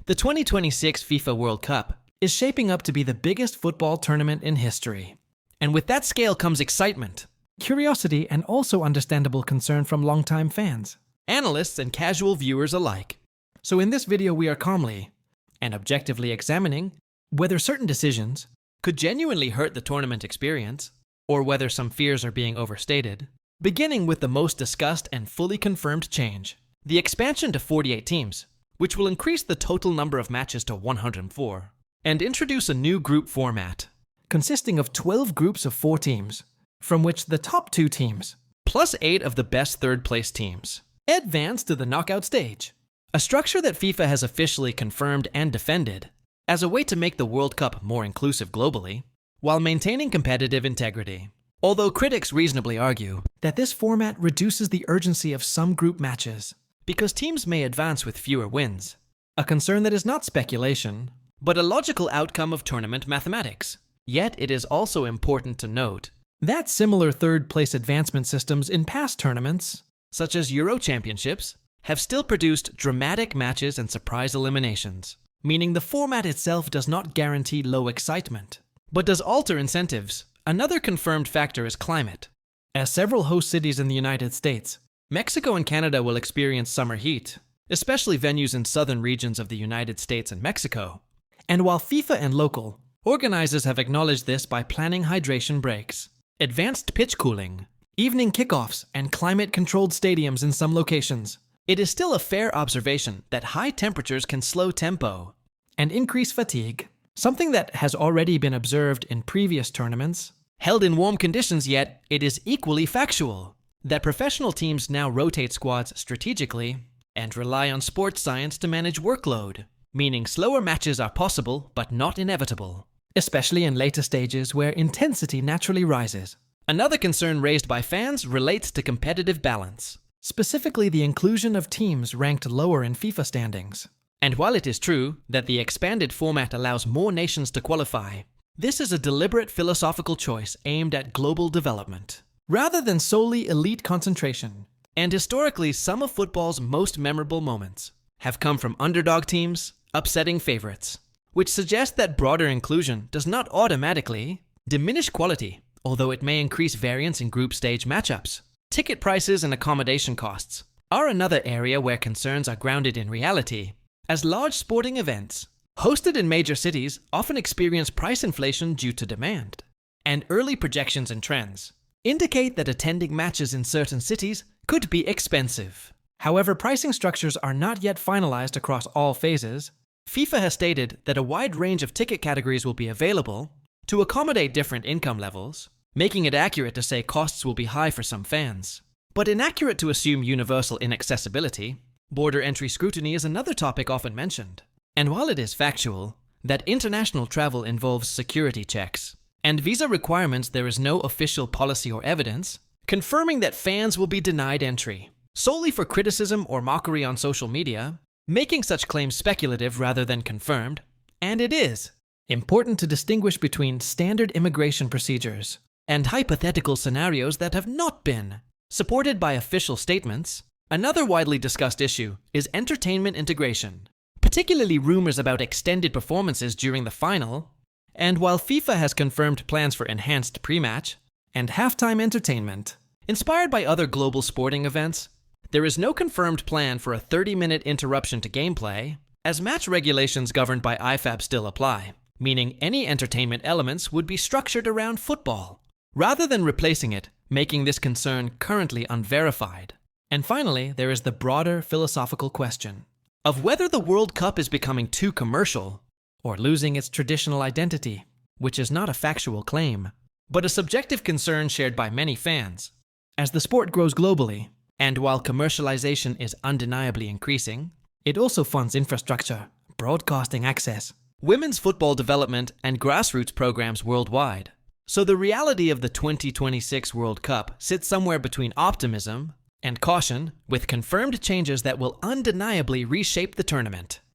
The 2026 FIFA World Cup is shaping up to be the biggest football tournament in history. And with that scale comes excitement, curiosity, and also understandable concern from longtime fans, analysts, and casual viewers alike. So in this video, we are calmly and objectively examining whether certain decisions could genuinely hurt the tournament experience, or whether some fears are being overstated, beginning with the most discussed and fully confirmed change: the expansion to 48 teams, which will increase the total number of matches to 104, and introduce a new group format, consisting of 12 groups of 4 teams, from which the top 2 teams, plus 8 of the best third-place teams, advance to the knockout stage. A structure that FIFA has officially confirmed and defended as a way to make the World Cup more inclusive globally, while maintaining competitive integrity. Although critics reasonably argue that this format reduces the urgency of some group matches because teams may advance with fewer wins, a concern that is not speculation, but a logical outcome of tournament mathematics. Yet it is also important to note that similar third-place advancement systems in past tournaments, such as Euro Championships, have still produced dramatic matches and surprise eliminations, meaning the format itself does not guarantee low excitement, but does alter incentives. Another confirmed factor is climate. As several host cities in the United States, Mexico and Canada will experience summer heat, especially venues in southern regions of the United States and Mexico. And while FIFA and local organizers have acknowledged this by planning hydration breaks, advanced pitch cooling, evening kickoffs, and climate-controlled stadiums in some locations, it is still a fair observation that high temperatures can slow tempo and increase fatigue, something that has already been observed in previous tournaments held in warm conditions. Yet it is equally factual that professional teams now rotate squads strategically and rely on sports science to manage workload, meaning slower matches are possible but not inevitable, especially in later stages where intensity naturally rises. Another concern raised by fans relates to competitive balance, specifically the inclusion of teams ranked lower in FIFA standings. And while it is true that the expanded format allows more nations to qualify, this is a deliberate philosophical choice aimed at global development, rather than solely elite concentration. And historically, some of football's most memorable moments have come from underdog teams upsetting favorites, which suggests that broader inclusion does not automatically diminish quality, although it may increase variance in group stage matchups. Ticket prices and accommodation costs are another area where concerns are grounded in reality, as large sporting events hosted in major cities often experience price inflation due to demand. And early projections and trends indicate that attending matches in certain cities could be expensive. However, pricing structures are not yet finalized across all phases. FIFA has stated that a wide range of ticket categories will be available to accommodate different income levels, making it accurate to say costs will be high for some fans, but inaccurate to assume universal inaccessibility. Border entry scrutiny is another topic often mentioned. And while it is factual that international travel involves security checks and visa requirements, there is no official policy or evidence confirming that fans will be denied entry solely for criticism or mockery on social media, making such claims speculative rather than confirmed. And it is important to distinguish between standard immigration procedures and hypothetical scenarios that have not been supported by official statements. Another widely discussed issue is entertainment integration, particularly rumors about extended performances during the final. And while FIFA has confirmed plans for enhanced pre-match and halftime entertainment inspired by other global sporting events, there is no confirmed plan for a 30-minute interruption to gameplay, as match regulations governed by IFAB still apply, meaning any entertainment elements would be structured around football, rather than replacing it, making this concern currently unverified. And finally, there is the broader philosophical question of whether the World Cup is becoming too commercial or losing its traditional identity, which is not a factual claim, but a subjective concern shared by many fans. As the sport grows globally, and while commercialization is undeniably increasing, it also funds infrastructure, broadcasting access, women's football development, and grassroots programs worldwide. So the reality of the 2026 World Cup sits somewhere between optimism and caution, with confirmed changes that will undeniably reshape the tournament.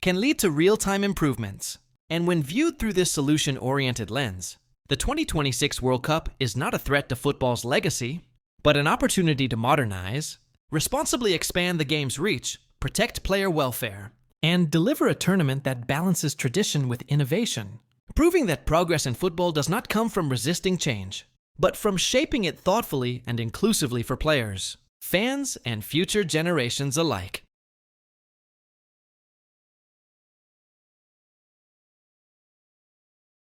can lead to real-time improvements. And when viewed through this solution-oriented lens, the 2026 World Cup is not a threat to football's legacy, but an opportunity to modernize, responsibly expand the game's reach, protect player welfare, and deliver a tournament that balances tradition with innovation, proving that progress in football does not come from resisting change, but from shaping it thoughtfully and inclusively for players, fans, and future generations alike.